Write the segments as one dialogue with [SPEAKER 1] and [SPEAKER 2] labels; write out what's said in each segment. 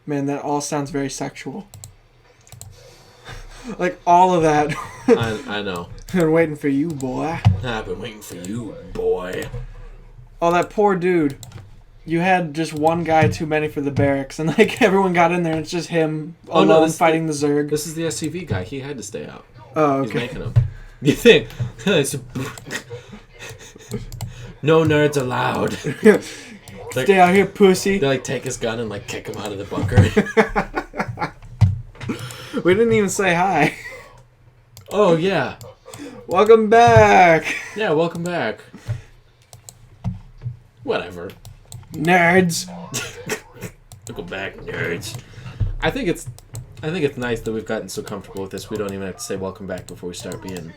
[SPEAKER 1] Man, that all sounds very sexual. Like, all of that.
[SPEAKER 2] I know.
[SPEAKER 1] Been waiting for you, boy.
[SPEAKER 2] I've been waiting for you, boy.
[SPEAKER 1] Oh, that poor dude. You had just one guy too many for the barracks, and like everyone got in there, and it's just him alone fighting the Zerg.
[SPEAKER 2] This is the SCV guy. He had to stay out.
[SPEAKER 1] Oh, okay.
[SPEAKER 2] He's making them. You think? No nerds allowed.
[SPEAKER 1] Stay out here, pussy.
[SPEAKER 2] They like take his gun and like kick him out of the bunker.
[SPEAKER 1] We didn't even say hi.
[SPEAKER 2] Oh yeah.
[SPEAKER 1] Welcome back.
[SPEAKER 2] Yeah, welcome back. Whatever.
[SPEAKER 1] Nerds.
[SPEAKER 2] Welcome back, nerds. I think it's nice that we've gotten so comfortable with this. We don't even have to say welcome back before we start being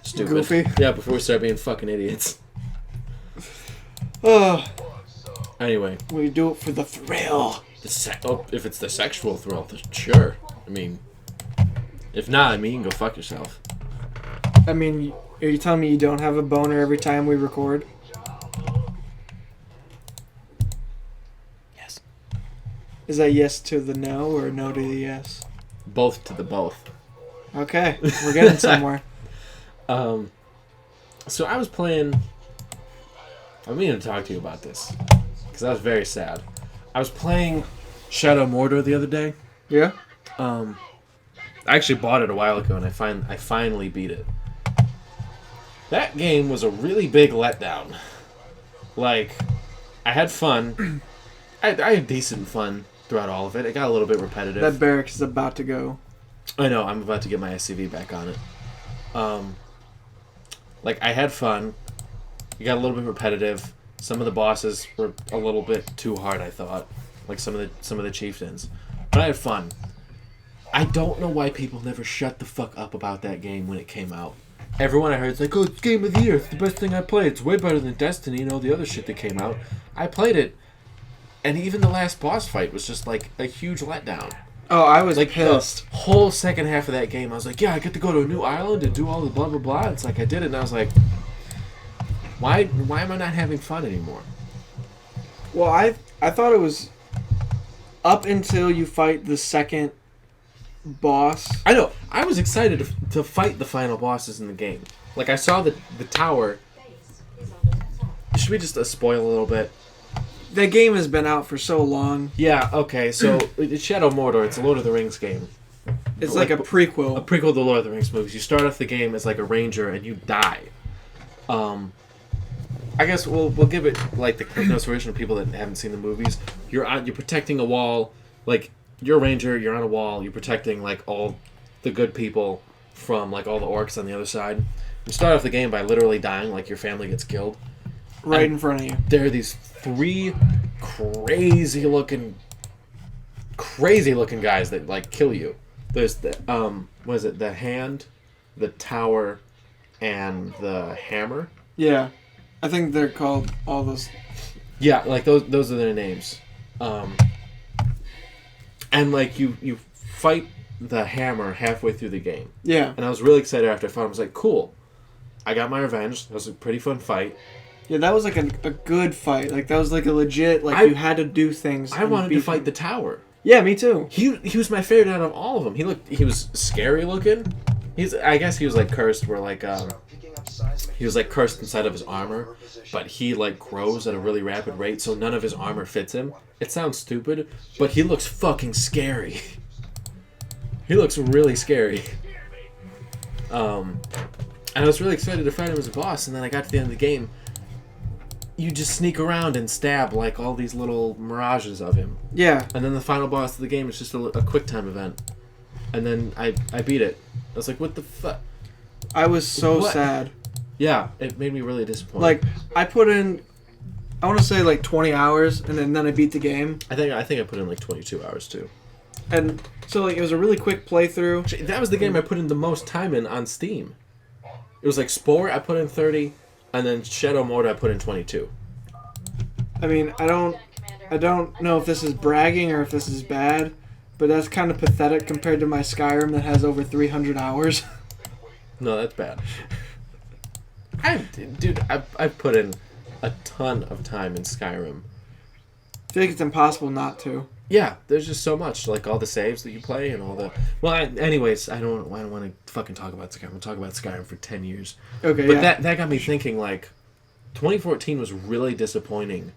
[SPEAKER 2] stupid.
[SPEAKER 1] Goofy.
[SPEAKER 2] Yeah, before we start being fucking idiots.
[SPEAKER 1] Oh.
[SPEAKER 2] Anyway.
[SPEAKER 1] We do it for the thrill.
[SPEAKER 2] If it's the sexual thrill, sure. I mean, if not, you can go fuck yourself.
[SPEAKER 1] I mean, are you telling me you don't have a boner every time we record?
[SPEAKER 2] Yes.
[SPEAKER 1] Is that yes to the no or no to the yes?
[SPEAKER 2] Both to the both.
[SPEAKER 1] Okay, we're getting somewhere.
[SPEAKER 2] So I was playing... I'm meaning to talk to you about this, because I was very sad. I was playing Shadow Mordor the other day.
[SPEAKER 1] Yeah?
[SPEAKER 2] I actually bought it a while ago, and I finally beat it. That game was a really big letdown. Like, I had fun. I had decent fun throughout all of it. It got a little bit repetitive.
[SPEAKER 1] That barracks is about to go.
[SPEAKER 2] I know, I'm about to get my SCV back on it. Like, I had fun. It got a little bit repetitive. Some of the bosses were a little bit too hard, I thought. Like some of the chieftains. But I had fun. I don't know why people never shut the fuck up about that game when it came out. Everyone I heard is like, oh, it's Game of the Year. It's the best thing I played. It's way better than Destiny and all the other shit that came out. I played it, and even the last boss fight was just like a huge letdown.
[SPEAKER 1] Oh, I was
[SPEAKER 2] like
[SPEAKER 1] pissed.
[SPEAKER 2] The whole second half of that game, I was like, yeah, I get to go to a new island and do all the blah, blah, blah. It's like I did it, and I was like, why am I not having fun anymore?
[SPEAKER 1] Well, I thought it was up until you fight the second boss.
[SPEAKER 2] I know. I was excited to fight the final bosses in the game. Like, I saw the tower. Should we just spoil a little bit?
[SPEAKER 1] The game has been out for so long.
[SPEAKER 2] Yeah, okay. So, it's Shadow Mordor. It's a Lord of the Rings game.
[SPEAKER 1] It's like a prequel.
[SPEAKER 2] A prequel to the Lord of the Rings movies. You start off the game as like a ranger and you die. I guess we'll give it like the quick notes version of people that haven't seen the movies. You're protecting a wall, like you're a ranger. You're on a wall. You're protecting like all the good people from like all the orcs on the other side. You start off the game by literally dying, like your family gets killed
[SPEAKER 1] right in front of you.
[SPEAKER 2] There are these 3 crazy looking guys that like kill you. There's the what is it? The hand, the tower, and the hammer.
[SPEAKER 1] Yeah. I think they're called all those.
[SPEAKER 2] Yeah, like those are their names. And like you fight the hammer halfway through the game.
[SPEAKER 1] Yeah.
[SPEAKER 2] And I was really excited after I fought him. I was like, cool. I got my revenge. That was a pretty fun fight.
[SPEAKER 1] Yeah, that was like a good fight. Like that was like a legit you had to do things.
[SPEAKER 2] I wanted to fight the tower.
[SPEAKER 1] Yeah, me too.
[SPEAKER 2] He was my favorite out of all of them. He was scary looking. I guess he was like cursed where like he was like cursed inside of his armor, but he like grows at a really rapid rate, so none of his armor fits him. It sounds stupid, but he looks fucking scary. He looks really scary. And I was really excited to fight him as a boss, and then I got to the end of the game. You just sneak around and stab like all these little mirages of him.
[SPEAKER 1] Yeah.
[SPEAKER 2] And then the final boss of the game is just a quick time event. And then I beat it. I was like, what the fuck?
[SPEAKER 1] I was so sad.
[SPEAKER 2] Yeah, it made me really disappointed.
[SPEAKER 1] Like, I put in, I want to say like 20 hours, and then I beat the game.
[SPEAKER 2] I think I put in like 22 hours too.
[SPEAKER 1] And so like it was a really quick playthrough.
[SPEAKER 2] That was the game I put in the most time in on Steam. It was like Spore, I put in 30, and then Shadow Mordor, I put in 22.
[SPEAKER 1] I mean, I don't know if this is bragging or if this is bad, but that's kind of pathetic compared to my Skyrim that has over 300 hours.
[SPEAKER 2] No, that's bad. I've put in a ton of time in Skyrim.
[SPEAKER 1] I feel like it's impossible not to.
[SPEAKER 2] Yeah, there's just so much, like all the saves that you play and all the. Well, anyways, I don't want to fucking talk about Skyrim. We'll talk about Skyrim for 10 years.
[SPEAKER 1] Okay,
[SPEAKER 2] But
[SPEAKER 1] yeah.
[SPEAKER 2] that got me thinking. Like, 2014 was really disappointing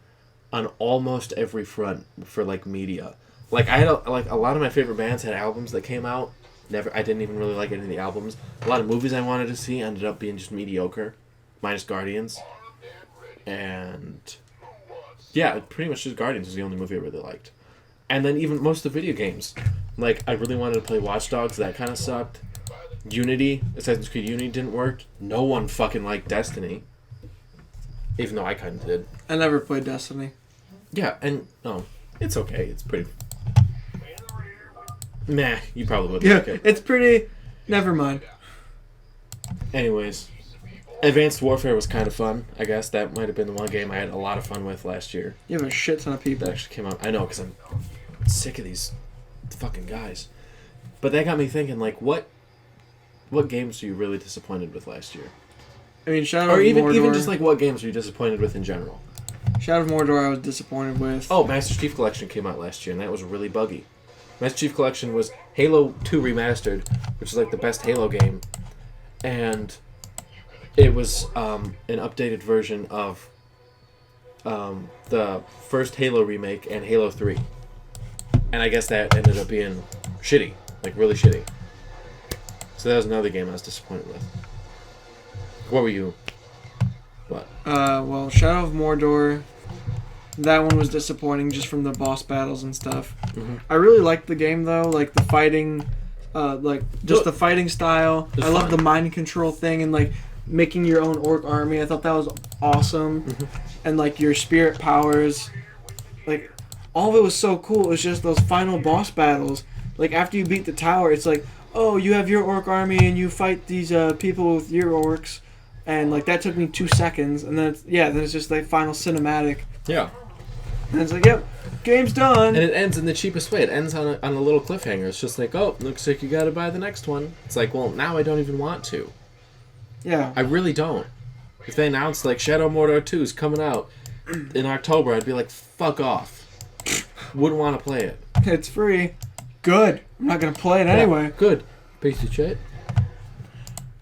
[SPEAKER 2] on almost every front for like media. Like I had like a lot of my favorite bands had albums that came out. I didn't even really like any of the albums. A lot of movies I wanted to see ended up being just mediocre, minus Guardians. And yeah, pretty much just Guardians was the only movie I really liked. And then even most of the video games. Like, I really wanted to play Watch Dogs. That kind of sucked. Unity, Assassin's Creed Unity didn't work. No one fucking liked Destiny. Even though I kind of did.
[SPEAKER 1] I never played Destiny.
[SPEAKER 2] Yeah, and, no, it's okay. It's pretty... Meh, you probably wouldn't like it.
[SPEAKER 1] It's pretty... Never mind.
[SPEAKER 2] Anyways. Advanced Warfare was kind of fun, I guess. That might have been the one game I had a lot of fun with last year.
[SPEAKER 1] You have a shit ton of people.
[SPEAKER 2] That actually came out. I know, because I'm sick of these fucking guys. But that got me thinking, like, what games are you really disappointed with last year?
[SPEAKER 1] I mean, Shadow
[SPEAKER 2] Or
[SPEAKER 1] of Mordor...
[SPEAKER 2] even just, like, what games are you disappointed with in general?
[SPEAKER 1] Shadow of Mordor I was disappointed with.
[SPEAKER 2] Oh, Master Chief Collection came out last year, and that was really buggy. Master Chief Collection was Halo 2 Remastered, which is, like, the best Halo game. And... it was an updated version of the first Halo remake and Halo 3. And I guess that ended up being shitty. Like, really shitty. So that was another game I was disappointed with. What were you? What?
[SPEAKER 1] Well, Shadow of Mordor... That one was disappointing just from the boss battles and stuff.
[SPEAKER 2] Mm-hmm.
[SPEAKER 1] I really liked the game, though. Like, the fighting... the fighting style. I love the mind control thing and, like... making your own orc army. I thought that was awesome. And like your spirit powers, like all of it was so cool. It was just those final boss battles, like after you beat the tower, it's like, oh, you have your orc army and you fight these people with your orcs, and like that took me 2 seconds, and then it's just like final cinematic,
[SPEAKER 2] Yeah.
[SPEAKER 1] and it's like, yep, game's done.
[SPEAKER 2] And it ends in the cheapest way. It ends on a little cliffhanger. It's just like, oh, looks like you gotta buy the next one. It's like, well, now I don't even want to.
[SPEAKER 1] Yeah.
[SPEAKER 2] I really don't. If they announced, like, Shadow of Mordor 2 is coming out in October, I'd be like, fuck off. Wouldn't want to play it.
[SPEAKER 1] It's free. Good. I'm not gonna play it anyway.
[SPEAKER 2] Good. Piece of shit.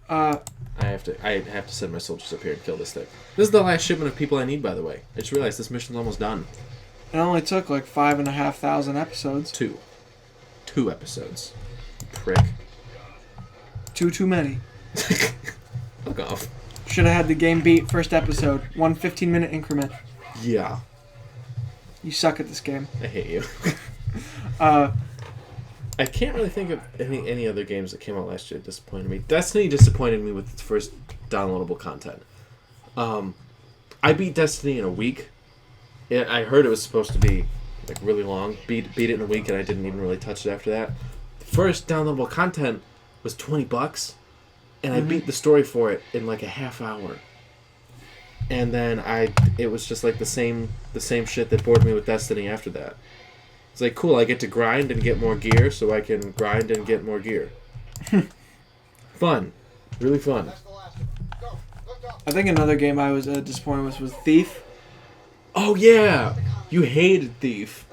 [SPEAKER 1] Uh,
[SPEAKER 2] I have to send my soldiers up here and kill this thing. This is the last shipment of people I need, by the way. I just realized this mission's almost done.
[SPEAKER 1] it only took like 5,500 episodes.
[SPEAKER 2] 2 episodes. Prick.
[SPEAKER 1] Too many.
[SPEAKER 2] Fuck off.
[SPEAKER 1] Should have had the game beat first episode. 1 15-minute increment.
[SPEAKER 2] Yeah.
[SPEAKER 1] You suck at this game.
[SPEAKER 2] I hate you.
[SPEAKER 1] Uh,
[SPEAKER 2] I can't really think of any other games that came out last year that disappointed me. Destiny disappointed me with its first downloadable content. I beat Destiny in a week. I heard it was supposed to be like really long. Beat it in a week, and I didn't even really touch it after that. The first downloadable content was $20, and I beat the story for it in like a half hour. And then it was just like the same shit that bored me with Destiny after that. It's like, cool, I get to grind and get more gear, so I can grind and get more gear. Fun. Really fun.
[SPEAKER 1] I think another game I was disappointed with was Thief.
[SPEAKER 2] Oh, yeah! You hated Thief.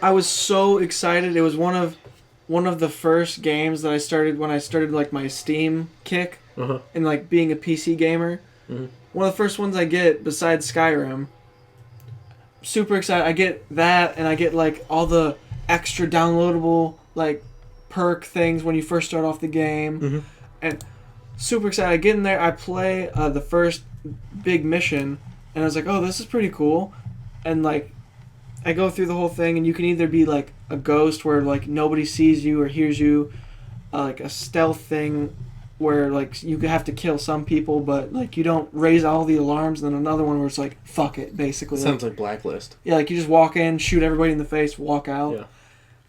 [SPEAKER 1] I was so excited. It was one of the first games that I started when I started like my Steam kick
[SPEAKER 2] Uh-huh.
[SPEAKER 1] and like being a PC gamer.
[SPEAKER 2] Mm-hmm.
[SPEAKER 1] One of the first ones I get besides Skyrim. Super excited. I get that, and I get like all the extra downloadable like perk things when you first start off the game.
[SPEAKER 2] Mm-hmm.
[SPEAKER 1] And super excited. I get in there. I play the first big mission, and I was like, oh, this is pretty cool. And like, I go through the whole thing, and you can either be like a ghost where like nobody sees you or hears you, like a stealth thing where like you have to kill some people, but like you don't raise all the alarms. And then another one where it's like fuck it, basically.
[SPEAKER 2] Sounds like Blacklist.
[SPEAKER 1] Yeah, like you just walk in, shoot everybody in the face, walk out.
[SPEAKER 2] Yeah.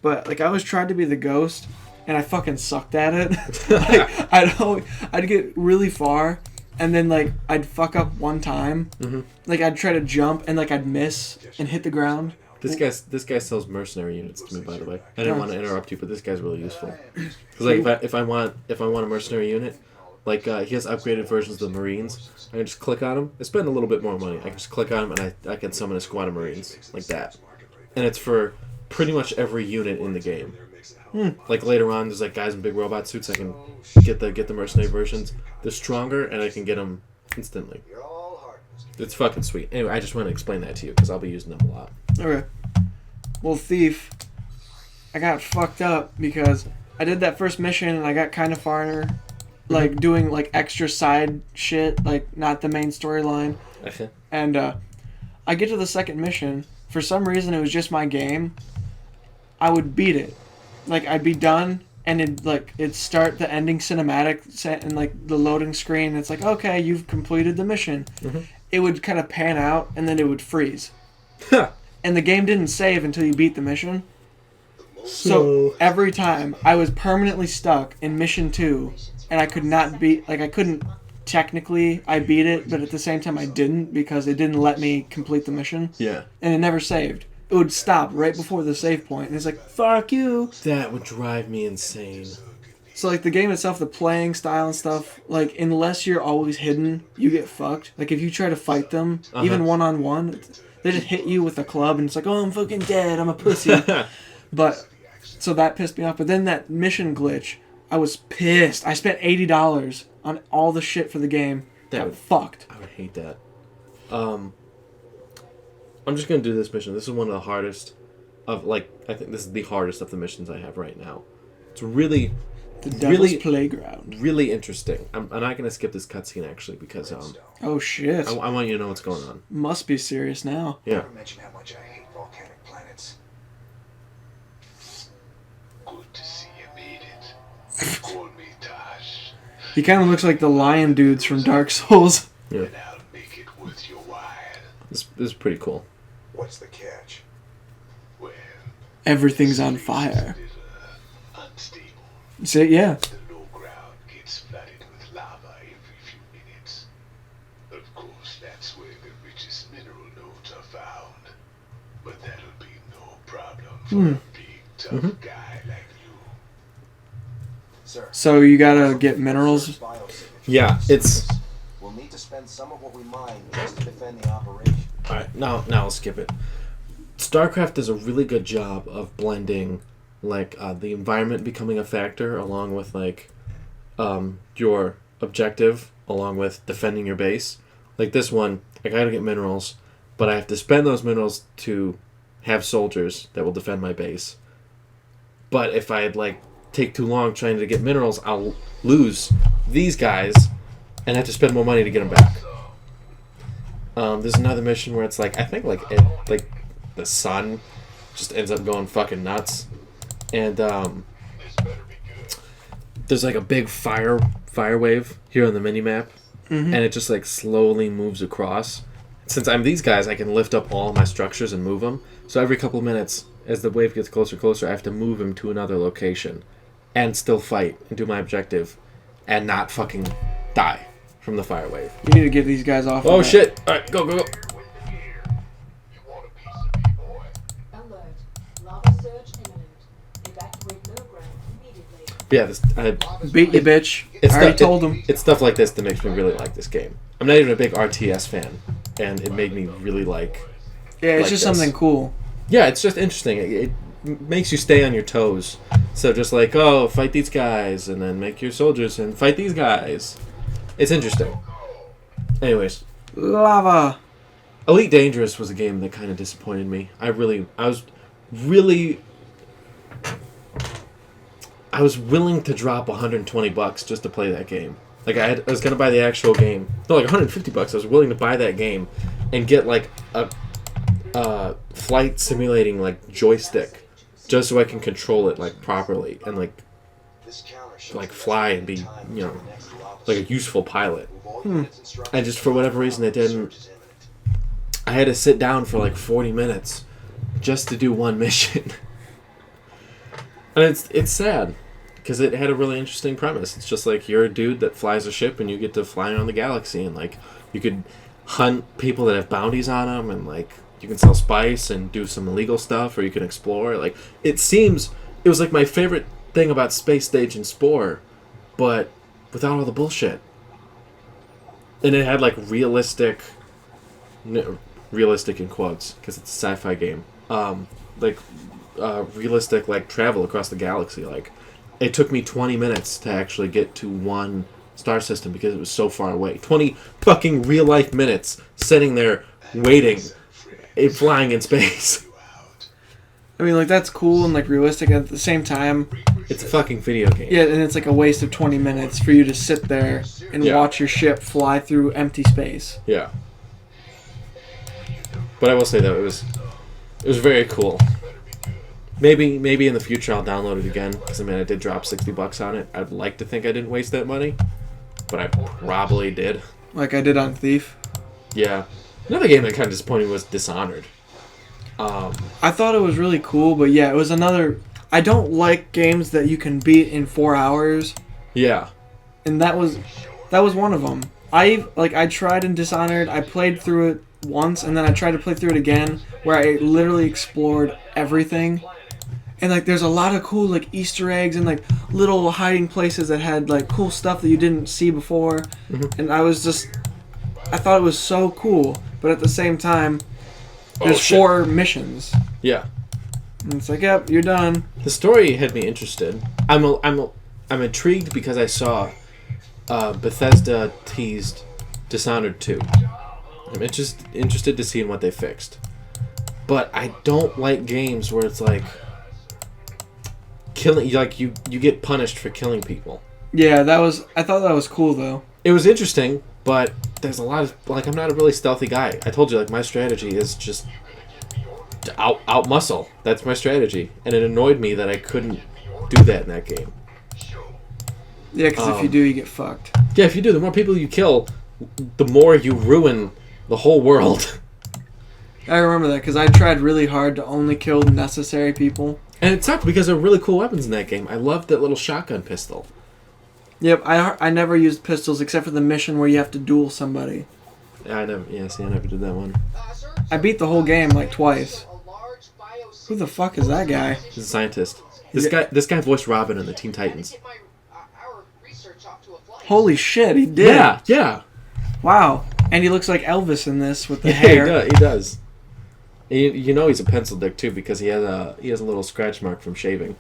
[SPEAKER 1] But like I always tried to be the ghost, and I fucking sucked at it. Like I'd get really far, and then like I'd fuck up one time.
[SPEAKER 2] Mm-hmm.
[SPEAKER 1] Like I'd try to jump, and like I'd miss and hit the ground.
[SPEAKER 2] This guy sells mercenary units to me, by the way. I didn't want to interrupt you, but this guy's really useful. Because like if I want a mercenary unit, like he has upgraded versions of the Marines. I can just click on them. I spend a little bit more money. I can just click on them, and I can summon a squad of Marines like that. And it's for pretty much every unit in the game. Like later on, there's like guys in big robot suits. I can get the mercenary versions. They're stronger, and I can get them instantly. It's fucking sweet. Anyway, I just want to explain that to you because I'll be using them a lot.
[SPEAKER 1] Okay. Well, Thief, I got fucked up because I did that first mission and I got kind of far, like doing like extra side shit, like not the main storyline.
[SPEAKER 2] Okay.
[SPEAKER 1] And I get to the second mission. For some reason, it was just my game. I would beat it. Like, I'd be done, and it'd start the ending cinematic and like the loading screen. It's like, okay, you've completed the mission. It would kind of pan out, and then it would freeze. And the game didn't save until you beat the mission. So every time I was permanently stuck in mission 2, and I could not beat, like I couldn't technically I beat it, but at the same time I didn't because it didn't let me complete the mission.
[SPEAKER 2] Yeah.
[SPEAKER 1] And it never saved. It would stop right before the save point, and it's like, fuck you.
[SPEAKER 2] That would drive me insane.
[SPEAKER 1] So, like, the game itself, the playing style and stuff, like, unless you're always hidden, you get fucked. Like, if you try to fight them, even one-on-one, they just hit you with a club, and it's like, oh, I'm fucking dead, I'm a pussy. But, so that pissed me off. But then that mission glitch, I was pissed. I spent $80 on all the shit for the game. That got fucked.
[SPEAKER 2] I would hate that. I'm just going to do this mission. This is one of the hardest of, like, I think this is the hardest of the missions I have right now. It's really...
[SPEAKER 1] The Devil's Playground.
[SPEAKER 2] Really interesting. I'm not going to skip this cutscene, actually, because...
[SPEAKER 1] oh, shit.
[SPEAKER 2] I want you to know what's going on.
[SPEAKER 1] Must be serious now.
[SPEAKER 2] Yeah.
[SPEAKER 3] Never mention how much I hate volcanic planets. Good to see you made it. Call me Tosh.
[SPEAKER 1] He kind of looks like the lion dudes from Dark Souls.
[SPEAKER 2] Yeah.
[SPEAKER 3] And I'll make it worth your while.
[SPEAKER 2] This is pretty cool.
[SPEAKER 3] What's the catch? Well,
[SPEAKER 1] everything's on fire.
[SPEAKER 3] Unstable.
[SPEAKER 1] Say yeah.
[SPEAKER 3] The low ground gets flooded with lava every few minutes. Of course, that's where the richest mineral nodes are found. But that'll be no problem for a big, tough guy like you. Sir,
[SPEAKER 1] so you gotta get minerals?
[SPEAKER 2] Yeah, it's...
[SPEAKER 4] We'll need to spend some of what we mine just to defend the operation.
[SPEAKER 2] Alright, now I'll skip it. Starcraft does a really good job of blending, like, the environment becoming a factor along with, like, your objective, along with defending your base. Like this one, I gotta get minerals, but I have to spend those minerals to have soldiers that will defend my base. But if I, like, take too long trying to get minerals, I'll lose these guys and have to spend more money to get them back. There's another mission where it's like, I think like the sun just ends up going fucking nuts, and there's like a big fire wave here on the mini map, and it just like slowly moves across. Since I'm these guys, I can lift up all my structures and move them. So every couple minutes, as the wave gets closer and closer, I have to move him to another location, and still fight and do my objective, and not fucking die from the fire wave.
[SPEAKER 1] You need to get these guys off.
[SPEAKER 2] Oh shit! Alright, go.
[SPEAKER 5] Alert. Lava surge imminent. Evacuate low ground immediately.
[SPEAKER 2] Yeah, this
[SPEAKER 1] Beat you, bitch. I already told him.
[SPEAKER 2] It's stuff like this that makes me really like this game. I'm not even a big RTS fan, and it made me really like...
[SPEAKER 1] Yeah, it's
[SPEAKER 2] like
[SPEAKER 1] just
[SPEAKER 2] this.
[SPEAKER 1] something cool.
[SPEAKER 2] Yeah, it's just interesting. It makes you stay on your toes. So just like, oh, fight these guys, and then make your soldiers and fight these guys. It's interesting. Anyways.
[SPEAKER 1] Lava.
[SPEAKER 2] Elite Dangerous was a game that kind of disappointed me. I was willing to drop $120 just to play that game. Like I was gonna buy the actual game. No, like $150. I was willing to buy that game and get like a flight simulating like joystick just so I can control it like properly and like fly and be, you know, like a useful pilot. And just for whatever reason it didn't. I had to sit down for like 40 minutes just to do one mission. And it's sad because it had a really interesting premise. It's just like you're a dude that flies a ship and you get to fly around the galaxy, and like you could hunt people that have bounties on them, and like you can sell spice and do some illegal stuff, or you can explore. Like it was like my favorite thing about Space Stage and Spore, but without all the bullshit. And it had like realistic in quotes because it's a sci-fi game. Like realistic like travel across the galaxy. Like, it took me 20 minutes to actually get to one star system because it was so far away. 20 fucking real life minutes sitting there waiting, flying in space.
[SPEAKER 1] I mean, like, that's cool and, like, realistic. At the same time,
[SPEAKER 2] It's a fucking video game.
[SPEAKER 1] yeah, and it's, like, a waste of 20 minutes for you to sit there and
[SPEAKER 2] Yeah.
[SPEAKER 1] watch your ship fly through empty space.
[SPEAKER 2] Yeah. But I will say, though, it was very cool. Maybe in the future I'll download it again, because, I mean, I did drop $60 on it. I'd like to think I didn't waste that money, but I probably did.
[SPEAKER 1] Like I did on Thief.
[SPEAKER 2] Yeah. Another game that kind of disappointed was Dishonored.
[SPEAKER 1] I thought it was really cool, but yeah, it was another... I don't like games that you can beat in 4 hours,
[SPEAKER 2] Yeah.
[SPEAKER 1] and that was one of them. I tried in Dishonored, I played through it once, and then I tried to play through it again, where I literally explored everything. And, like, there's a lot of cool, like, Easter eggs and, like, little hiding places that had, like, cool stuff that you didn't see before.
[SPEAKER 2] Mm-hmm.
[SPEAKER 1] And I thought it was so cool. But at the same time, there's
[SPEAKER 2] shit.
[SPEAKER 1] 4 missions.
[SPEAKER 2] Yeah.
[SPEAKER 1] And it's like, yep, you're done.
[SPEAKER 2] The story had me interested. I'm intrigued because I saw Bethesda teased Dishonored 2. I'm interested to see what they fixed. But I don't like games where it's like killing, like you get punished for killing people.
[SPEAKER 1] Yeah, I thought that was cool, though.
[SPEAKER 2] It was interesting, but there's a lot of, like, I'm not a really stealthy guy. I told you, like, my strategy is just to out muscle. That's my strategy. And it annoyed me that I couldn't do that in that game.
[SPEAKER 1] Yeah, because if you do, you get fucked.
[SPEAKER 2] Yeah, if you do, the more people you kill, the more you ruin the whole world.
[SPEAKER 1] I remember that, because I tried really hard to only kill necessary people.
[SPEAKER 2] And it sucked because there were really cool weapons in that game. I loved that little shotgun pistol.
[SPEAKER 1] Yep, I never used pistols except for the mission where you have to duel somebody.
[SPEAKER 2] I never did that one.
[SPEAKER 1] I beat the whole game like twice. Who the fuck is that guy?
[SPEAKER 2] He's a scientist. This guy voiced Robin in the Teen Titans.
[SPEAKER 1] Holy shit, he did.
[SPEAKER 2] Yeah.
[SPEAKER 1] Wow. And he looks like Elvis in this with the
[SPEAKER 2] Yeah,
[SPEAKER 1] hair.
[SPEAKER 2] he does. You know he's a pencil dick too because he has a little scratch mark from shaving.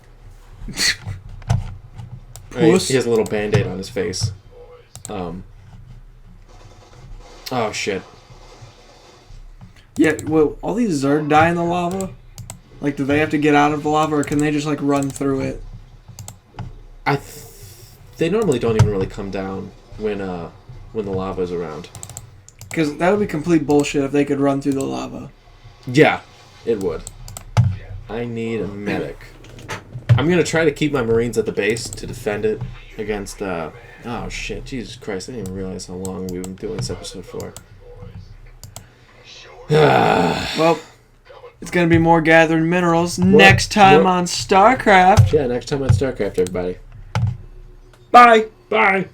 [SPEAKER 1] Puss.
[SPEAKER 2] He has a little band-aid on his face. Oh shit.
[SPEAKER 1] Yeah, well, all these Zerg die in the lava? Like, do they have to get out of the lava, or can they just, like, run through it?
[SPEAKER 2] They normally don't even really come down when the lava is around.
[SPEAKER 1] Because that would be complete bullshit if they could run through the lava.
[SPEAKER 2] Yeah, it would. I need a medic. I'm gonna try to keep my Marines at the base to defend it against. Oh shit! Jesus Christ! I didn't even realize how long we've been doing this episode for.
[SPEAKER 1] Well, it's going to be more gathering minerals next time on Starcraft.
[SPEAKER 2] Yeah, next time on Starcraft, everybody.
[SPEAKER 1] Bye.
[SPEAKER 2] Bye.